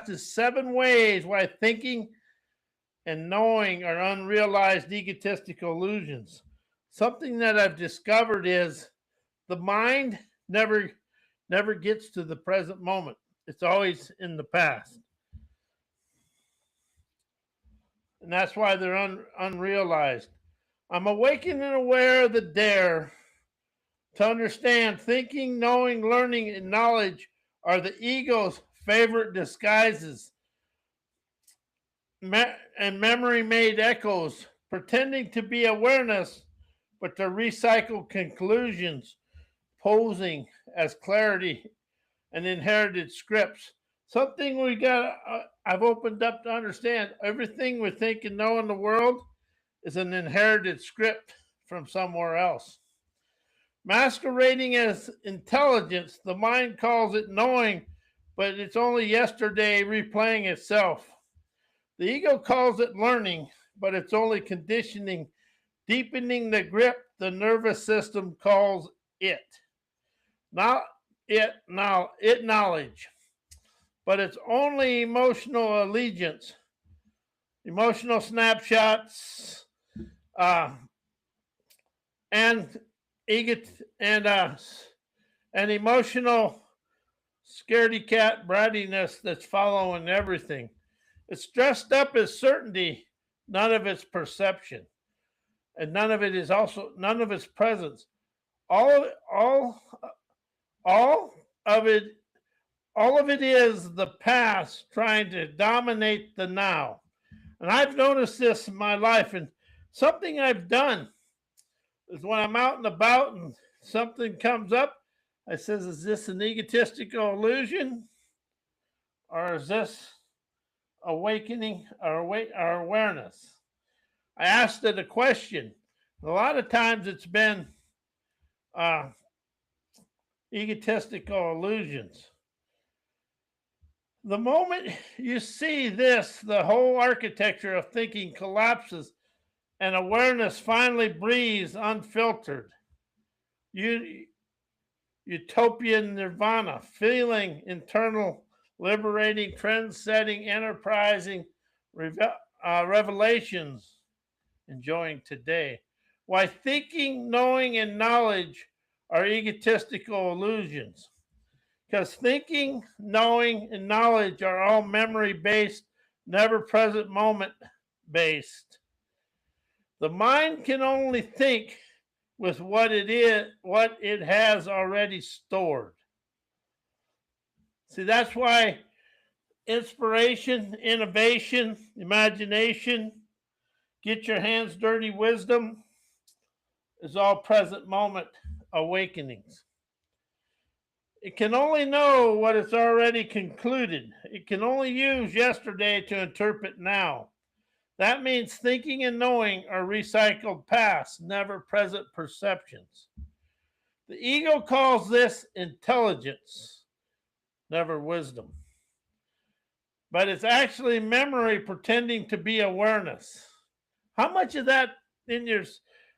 is 7 ways why thinking and knowing are unrealized egotistical illusions. Something that I've discovered is the mind never never gets to the present moment. It's always in the past. And that's why they're unrealized. I'm awakened and aware of the dare to understand thinking, knowing, learning, and knowledge are the ego's favorite disguises and memory made echoes, pretending to be awareness, but to recycle conclusions, posing as clarity and inherited scripts. Something we got, I've opened up to understand everything we think and know in the world is an inherited script from somewhere else. Masquerading as intelligence, the mind calls it knowing, but it's only yesterday replaying itself. The ego calls it learning, but it's only conditioning, deepening the grip the nervous system calls it. Not it knowledge, but it's only emotional allegiance, emotional snapshots, uh, and ego and emotional scaredy cat brattiness that's following everything. It's dressed up as certainty, none of its perception, and none of its presence. All all all of it all of it is the past trying to dominate the now. And I've noticed this in my life, and something I've done is when I'm out and about and something comes up, I says, is this an egotistical illusion? Or is this awakening our awareness? I asked it a question. A lot of times it's been uh, egotistical illusions. The moment you see this, the whole architecture of thinking collapses and awareness finally breathes unfiltered. Utopian nirvana, feeling internal, liberating, trend-setting, enterprising revelations, enjoying today. Why thinking, knowing, and knowledge are egotistical illusions. Because thinking, knowing, and knowledge are all memory-based, never present moment-based. The mind can only think with what it has already stored. See, that's why inspiration, innovation, imagination, get your hands dirty wisdom is all present moment awakenings. It can only know what it's already concluded. It can only use yesterday to interpret now. That means thinking and knowing are recycled past, never present perceptions. The ego calls this intelligence, never wisdom. But it's actually memory pretending to be awareness. How much of that in your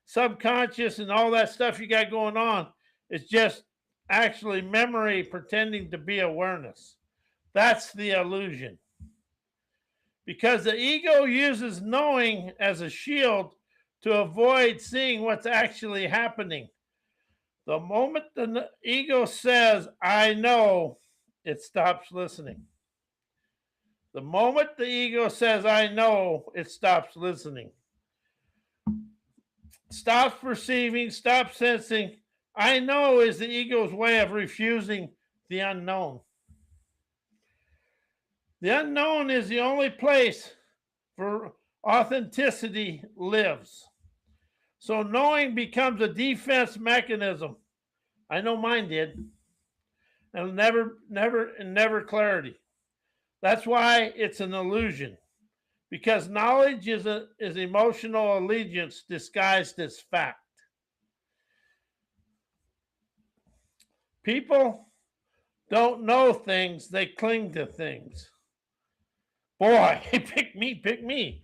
subconscious and all that stuff you got going on is just actually memory pretending to be awareness? That's the illusion. Because the ego uses knowing as a shield to avoid seeing what's actually happening. The moment the ego says, I know, it stops listening. The moment the ego says, I know, it stops listening. Stops perceiving, stops sensing. I know is the ego's way of refusing the unknown. The unknown is the only place where authenticity lives. So knowing becomes a defense mechanism. I know mine did. And never clarity. That's why it's an illusion. Because knowledge is emotional allegiance disguised as fact. People don't know things, they cling to things. Boy, pick me.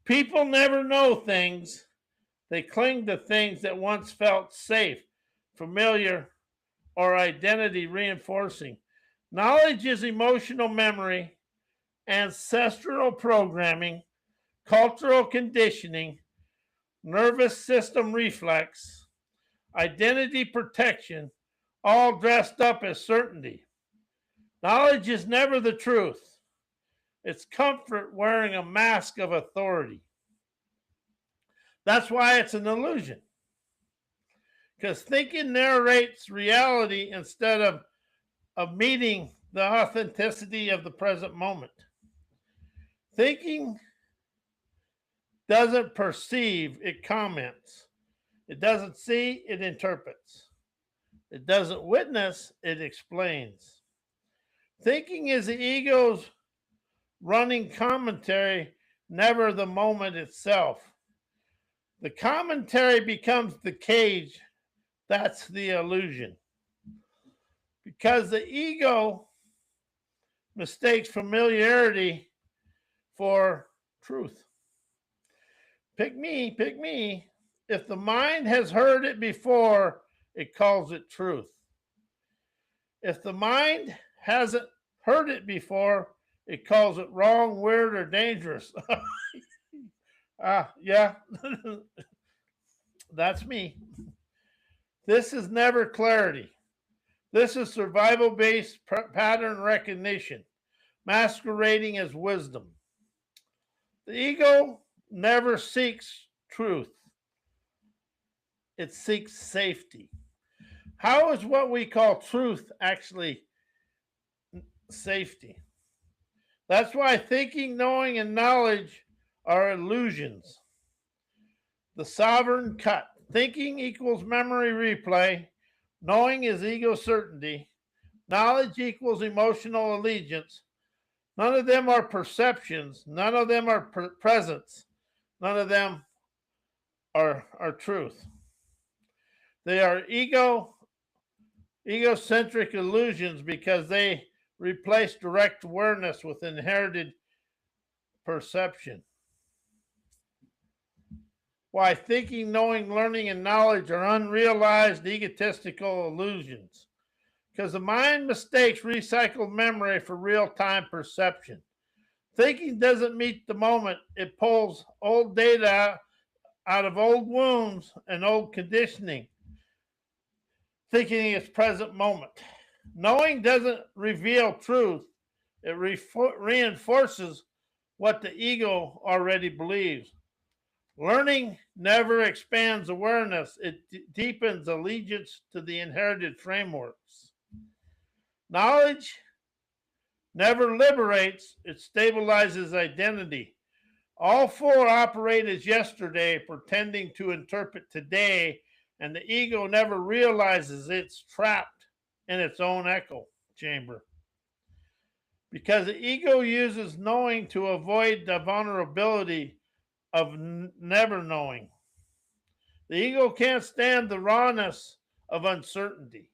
People never know things. They cling to things that once felt safe, familiar, or identity reinforcing. Knowledge is emotional memory. ancestral programming, cultural conditioning, nervous system reflex, identity protection, all dressed up as certainty. Knowledge is never the truth. It's comfort wearing a mask of authority. That's why it's an illusion. Because thinking narrates reality instead of meeting the authenticity of the present moment. Thinking doesn't perceive, it comments. It doesn't see, it interprets. It doesn't witness, it explains. Thinking is the ego's running commentary, never the moment itself. The commentary becomes the cage. That's the illusion. Because the ego mistakes familiarity for truth. Pick me, pick me. If the mind has heard it before, it calls it truth. If the mind hasn't heard it before, it calls it wrong, weird, or dangerous. Yeah, that's me. This is never clarity. This is survival-based pattern recognition, masquerading as wisdom. The ego never seeks truth. It seeks safety. How is what we call truth actually safety? That's why thinking, knowing, and knowledge are illusions. The sovereign cut. Thinking equals memory replay. Knowing is ego certainty. Knowledge equals emotional allegiance. None of them are perceptions. None of them are presence. None of them are truth. They are egocentric illusions because they replace direct awareness with inherited perception. Why thinking, knowing, learning, and knowledge are unrealized, egotistical illusions. Because the mind mistakes recycled memory for real-time perception. Thinking doesn't meet the moment. It pulls old data out of old wounds and old conditioning, thinking it's present moment. Knowing doesn't reveal truth. It reinforces what the ego already believes. Learning never expands awareness. It deepens allegiance to the inherited frameworks. Knowledge never liberates. It stabilizes identity. All four operate as yesterday, pretending to interpret today, and the ego never realizes it's trapped in its own echo chamber. Because the ego uses knowing to avoid the vulnerability of never knowing. The ego can't stand the rawness of uncertainty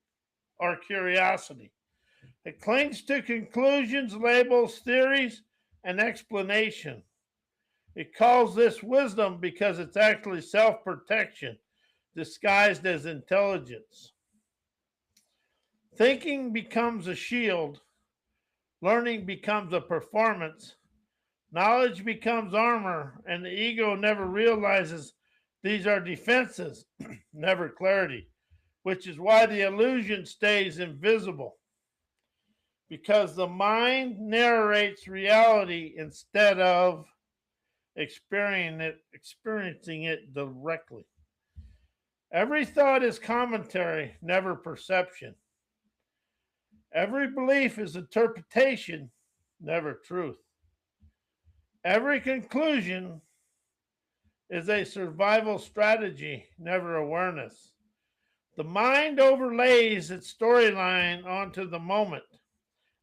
or curiosity. It clings to conclusions, labels, theories, and explanation. It calls this wisdom because it's actually self-protection disguised as intelligence. Thinking becomes a shield. Learning becomes a performance. Knowledge becomes armor, and the ego never realizes these are defenses, never clarity, which is why the illusion stays invisible. Because the mind narrates reality instead of experiencing it directly. Every thought is commentary, never perception. Every belief is interpretation, never truth. Every conclusion is a survival strategy, never awareness. The mind overlays its storyline onto the moment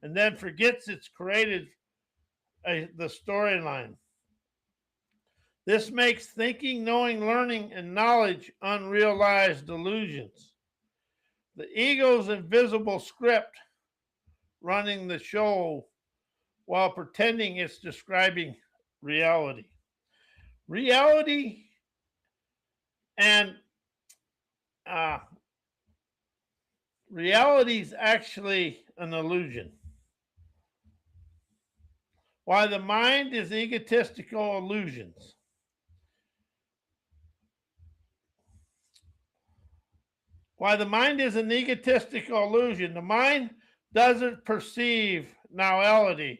and then forgets it's created the storyline. This makes thinking, knowing, learning, and knowledge unrealized illusions. The ego's invisible script running the show while pretending it's describing reality. Reality and reality is actually an illusion. Why the mind is egotistical illusions. Why the mind is an egotistical illusion. The mind doesn't perceive nowality.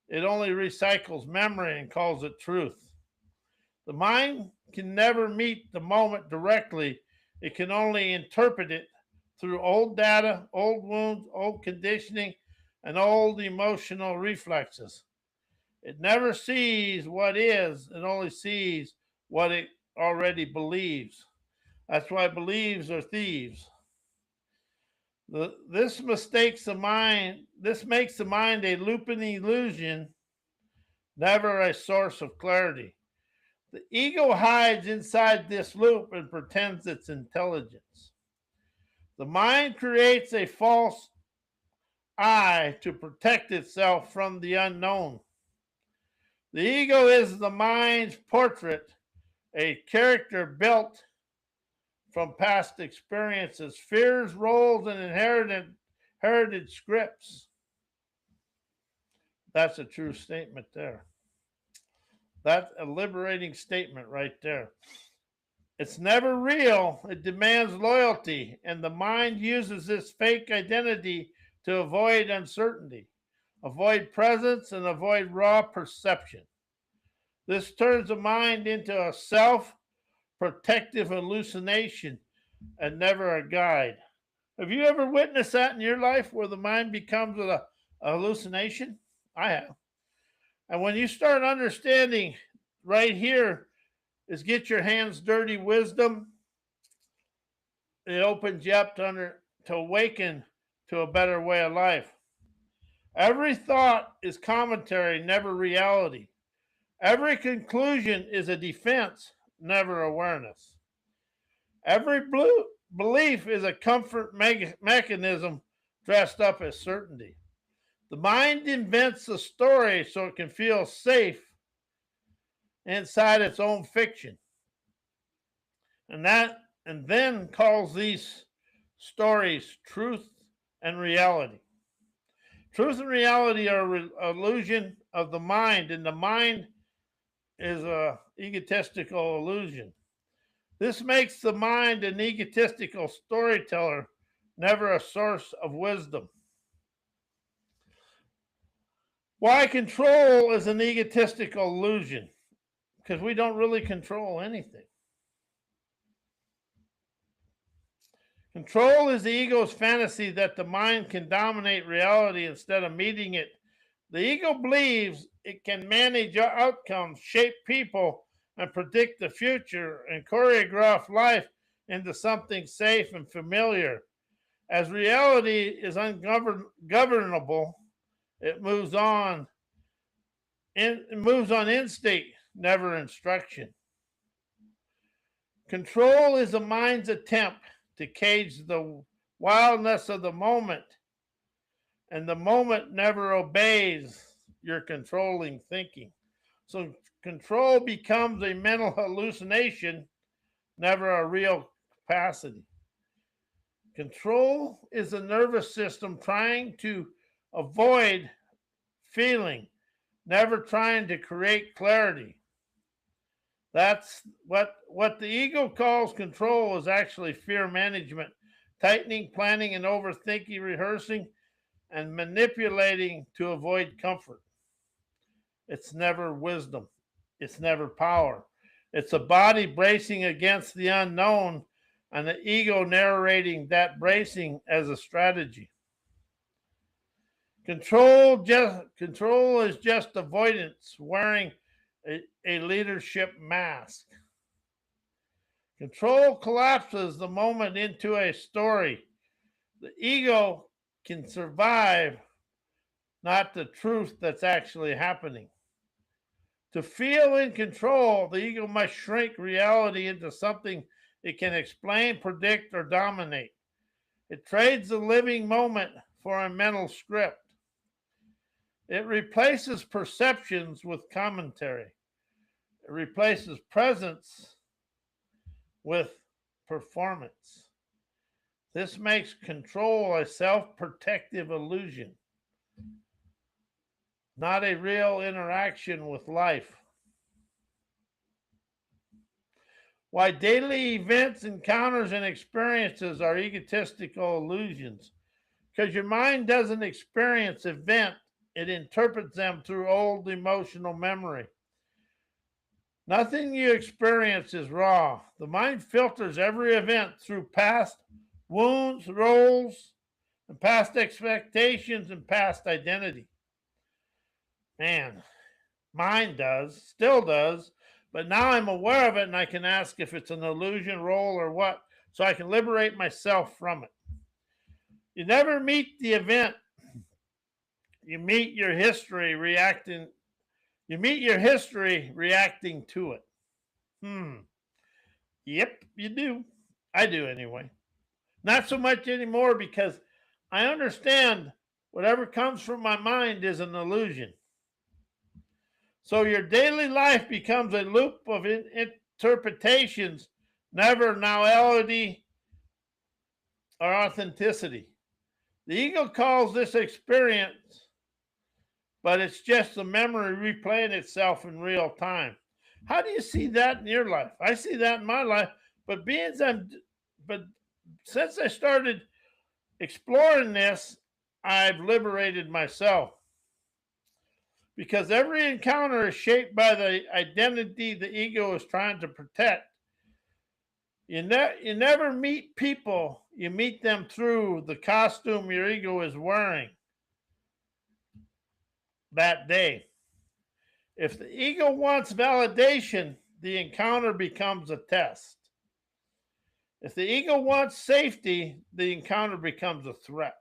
It only recycles memory and calls it truth. The mind can never meet the moment directly. It can only interpret it through old data, old wounds, old conditioning, and old emotional reflexes. It never sees what is, it only sees what it already believes. That's why believes are thieves. This makes the mind a looping illusion, never a source of clarity. The ego hides inside this loop and pretends it's intelligence. The mind creates a false I to protect itself from the unknown. The ego is the mind's portrait, a character built from past experiences, fears, roles, and inherited scripts. That's a true statement there. That's a liberating statement right there. It's never real. It demands loyalty, and the mind uses this fake identity to avoid uncertainty, avoid presence, and avoid raw perception. This turns the mind into a self protective hallucination and never a guide. Have you ever witnessed that in your life where the mind becomes a hallucination? I have. And when you start understanding right here is get your hands dirty wisdom, it opens you up to awaken to a better way of life. Every thought is commentary, never reality. Every conclusion is a defense, never awareness. Every belief is a comfort mechanism dressed up as certainty. The mind invents a story so it can feel safe inside its own fiction. And then calls these stories truth and reality. Truth and reality are illusion of the mind, and the mind is a egotistical illusion. This makes the mind an egotistical storyteller, never a source of wisdom. Why control is an egotistical illusion? Because we don't really control anything. Control is the ego's fantasy that the mind can dominate reality instead of meeting it. The ego believes it can manage outcomes, shape people, and predict the future and choreograph life into something safe and familiar. As reality is ungovernable, it moves on. It moves on instinct, never instruction. Control is the mind's attempt to cage the wildness of the moment, and the moment never obeys your controlling thinking. So control becomes a mental hallucination, never a real capacity. Control is the nervous system trying to avoid feeling, never trying to create clarity. That's what the ego calls control is actually fear management, tightening, planning, and overthinking, rehearsing, and manipulating to avoid comfort. It's never wisdom. It's never power. It's a body bracing against the unknown and the ego narrating that bracing as a strategy. Control is just avoidance wearing a leadership mask. Control collapses the moment into a story. The ego can survive, not the truth that's actually happening. To feel in control, the ego must shrink reality into something it can explain, predict, or dominate. It trades the living moment for a mental script. It replaces perceptions with commentary. It replaces presence with performance. This makes control a self protective illusion. not a real interaction with life. Why daily events, encounters, and experiences are egotistical illusions. Because your mind doesn't experience event, it interprets them through old emotional memory. Nothing you experience is raw. The mind filters every event through past wounds, roles, and past expectations and past identity. Man, mine does, still does, but now I'm aware of it and I can ask if it's an illusion, role, or what, so I can liberate myself from it. You never meet the event, you meet your history reacting. You meet your history reacting to it. Yep, you do. I do anyway. Not so much anymore because I understand whatever comes from my mind is an illusion. So your daily life becomes a loop of interpretations, never reality or authenticity. The ego calls this experience, but it's just the memory replaying itself in real time. How do you see that in your life? I see that in my life, but but since I started exploring this, I've liberated myself because every encounter is shaped by the identity the ego is trying to protect. You never meet people, you meet them through the costume your ego is wearing that day. If the ego wants validation, the encounter becomes a test. If the ego wants safety, the encounter becomes a threat.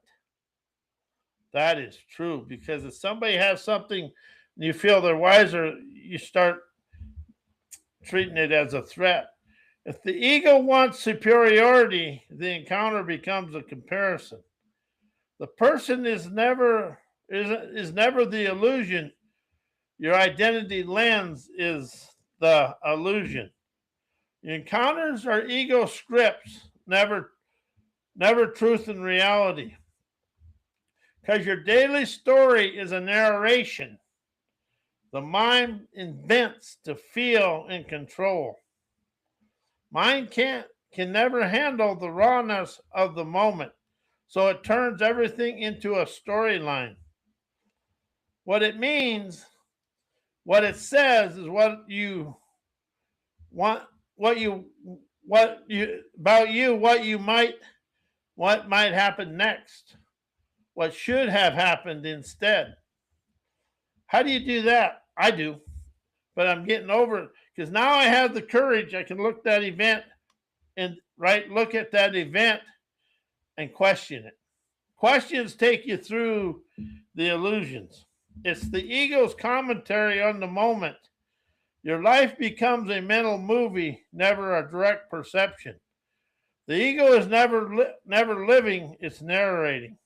That is true because if somebody has something and you feel they're wiser, you start treating it as a threat. If the ego wants superiority, the encounter becomes a comparison. The person is never the illusion. Your identity lens is the illusion. Your encounters are ego scripts, never truth and reality. Because your daily story is a narration. The mind invents to feel in control. Mind can never handle the rawness of the moment, so it turns everything into a storyline. What it means, what it says, is what you want, what you about you, what might happen next, what should have happened instead. How do you do that? I do, but I'm getting over it because now I have the courage. I can look that event and look at that event and question it. Questions take you through the illusions. It's the ego's commentary on the moment. Your life becomes a mental movie, never a direct perception. The ego is never living, it's narrating.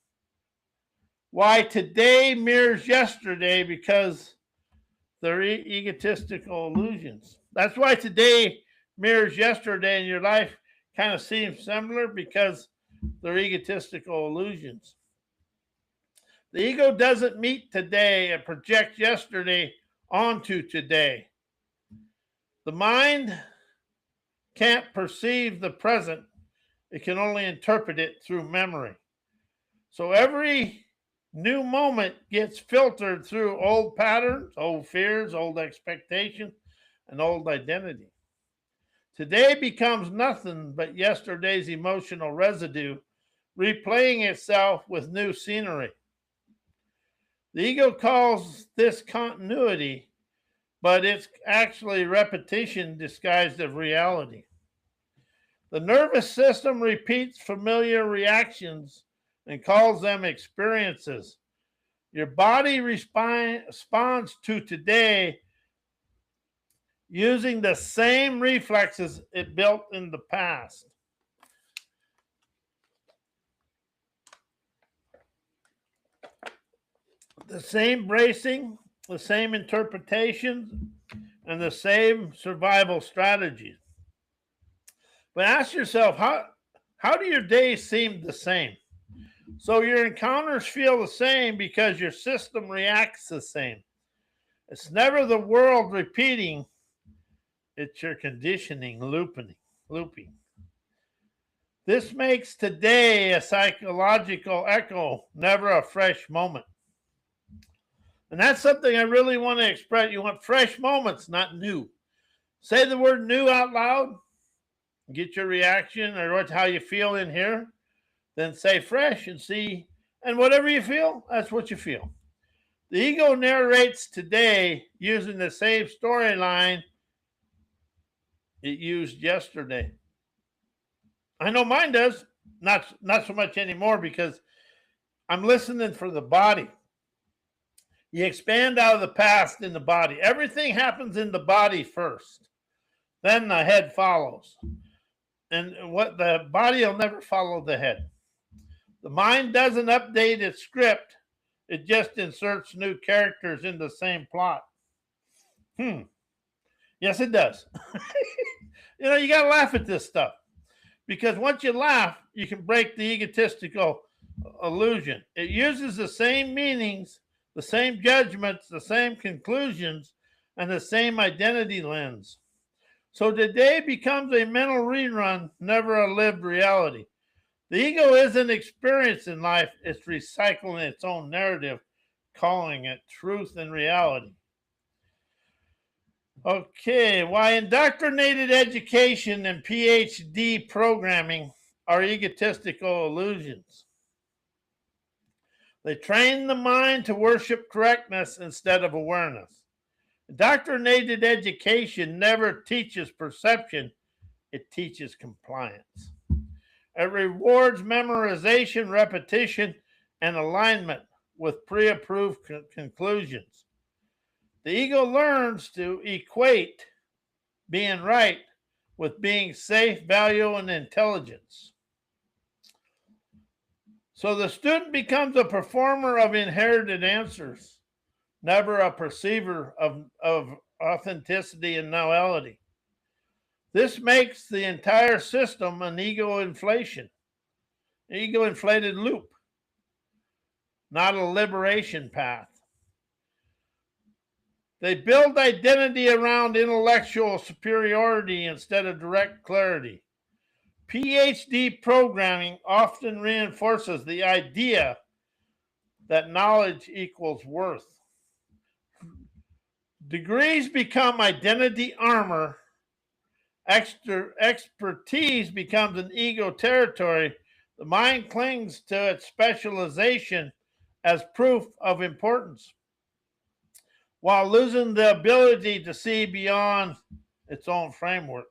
Why today mirrors yesterday? Because they're egotistical illusions. That's why today mirrors yesterday and your life kind of seems similar because they're egotistical illusions. The ego doesn't meet today and projects yesterday onto today. The mind can't perceive the present, it can only interpret it through memory. So every new moment gets filtered through old patterns, old fears, old expectations, and old identity. Today becomes nothing but yesterday's emotional residue, replaying itself with new scenery. The ego calls this continuity, but it's actually repetition disguised as reality. The nervous system repeats familiar reactions and calls them experiences. Your body responds to today using the same reflexes it built in the past. The same bracing, the same interpretations, and the same survival strategies. But ask yourself, how do your days seem the same? So your encounters feel the same because your system reacts the same. It's never the world repeating, it's your conditioning looping. This makes today a psychological echo, never a fresh moment. And that's something I really want to express. You want fresh moments, not new. Say the word new out loud, get your reaction or what how you feel in here. Then say fresh and see, and whatever you feel, that's what you feel. The ego narrates today using the same storyline it used yesterday. I know mine does, not so much anymore because I'm listening for the body. You expand out of the past in the body. Everything happens in the body first. Then the head follows. And what the body will never follow the head. The mind doesn't update its script. It just inserts new characters in the same plot. Yes, it does. You got to laugh at this stuff because once you laugh, you can break the egotistical illusion. It uses the same meanings, the same judgments, the same conclusions, and the same identity lens. So today becomes a mental rerun, never a lived reality. The ego isn't experiencing life, it's recycling its own narrative, calling it truth and reality. Okay, why indoctrinated education and PhD programming are egotistical illusions. They train the mind to worship correctness instead of awareness. Indoctrinated education never teaches perception, it teaches compliance. It rewards memorization, repetition, and alignment with pre-approved conclusions. The ego learns to equate being right with being safe, value, and intelligence. So the student becomes a performer of inherited answers, never a perceiver of authenticity and novelty. This makes the entire system an ego-inflated loop, not a liberation path. They build identity around intellectual superiority instead of direct clarity. PhD programming often reinforces the idea that knowledge equals worth. Degrees become identity armor. Expertise becomes an ego territory. The mind clings to its specialization as proof of importance, while losing the ability to see beyond its own framework.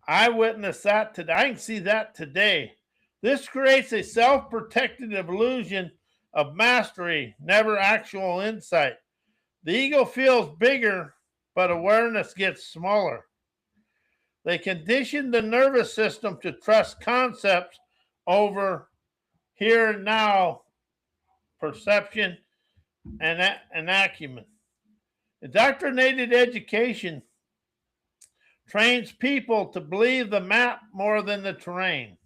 I witnessed that today. I can see that today. This creates a self-protected illusion of mastery, never actual insight. The ego feels bigger, but awareness gets smaller. They condition the nervous system to trust concepts over here and now perception and acumen. Indoctrinated education trains people to believe the map more than the terrain,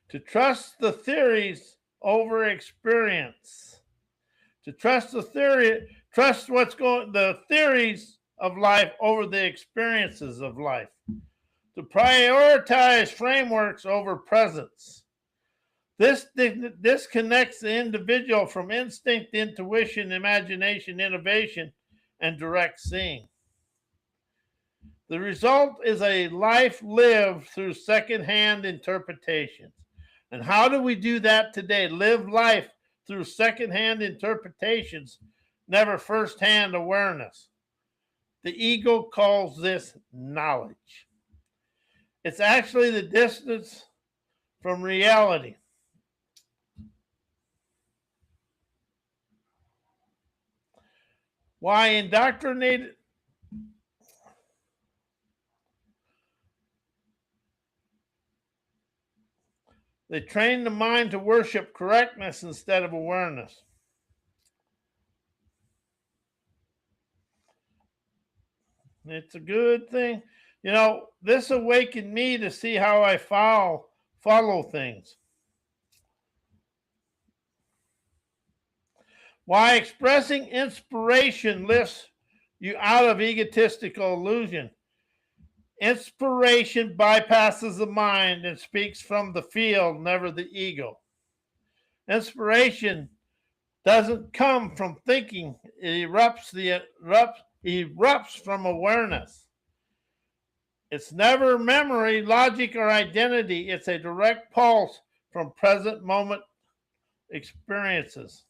to trust the theories over experience, to trust the theories of life over the experiences of life, to prioritize frameworks over presence. This disconnects the individual from instinct, intuition, imagination, innovation, and direct seeing. The result is a life lived through secondhand interpretations. And how do we do that today? Live life through secondhand interpretations, never firsthand awareness. The ego calls this knowledge. It's actually the distance from reality. Why indoctrinated? They train the mind to worship correctness instead of awareness. It's a good thing. This awakened me to see how I fall follow things. Why expressing inspiration lifts you out of egotistical illusion. Inspiration bypasses the mind and speaks from the field, never the ego. Inspiration doesn't come from thinking, it erupts from awareness. It's never memory, logic, or identity. It's a direct pulse from present moment experiences.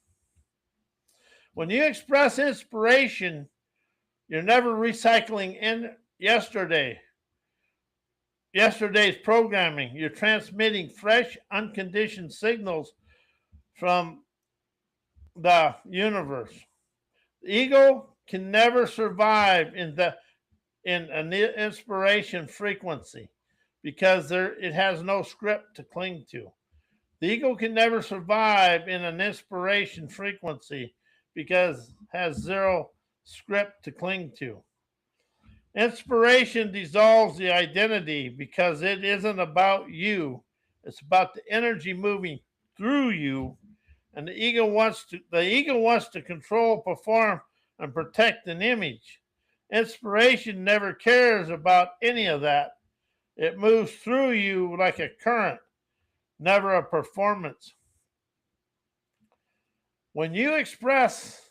When you express inspiration, you're never recycling in yesterday's programming. You're transmitting fresh, unconditioned signals from the universe. The ego can never survive in an inspiration frequency because it has no script to cling to. The ego can never survive in an inspiration frequency because it has zero script to cling to. Inspiration dissolves the identity because it isn't about you. It's about the energy moving through you, and the ego wants to control, perform, and protect an image. Inspiration never cares about any of that. It moves through you like a current, never a performance. When you express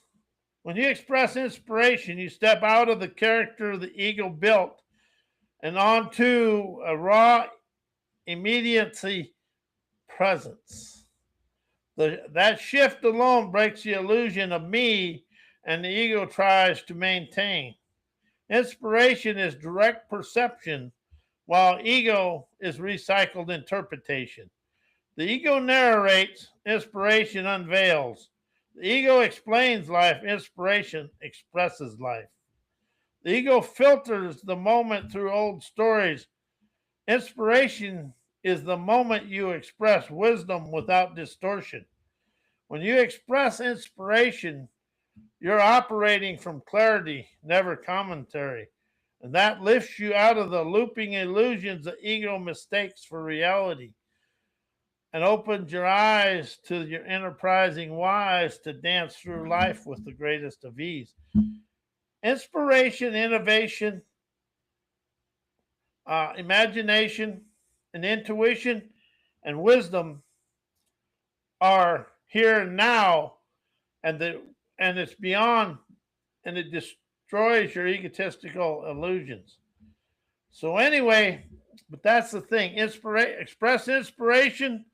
inspiration, you step out of the character the ego built and onto a raw immediacy presence. That shift alone breaks the illusion of me and the ego tries to maintain. Inspiration is direct perception, while ego is recycled interpretation. The ego narrates, inspiration unveils. The ego explains life, inspiration expresses life. The ego filters the moment through old stories. Inspiration is the moment you express wisdom without distortion. When you express inspiration, you're operating from clarity, never commentary. And that lifts you out of the looping illusions the ego mistakes for reality and opens your eyes to your enterprising wise to dance through life with the greatest of ease. Inspiration, innovation, imagination, and intuition and wisdom are here and now, and it's beyond, and it destroys your egotistical illusions. So anyway, but that's the thing. Express inspiration,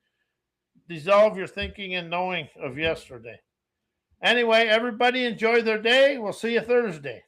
dissolve your thinking and knowing of yesterday. Anyway, everybody enjoy their day. We'll see you Thursday.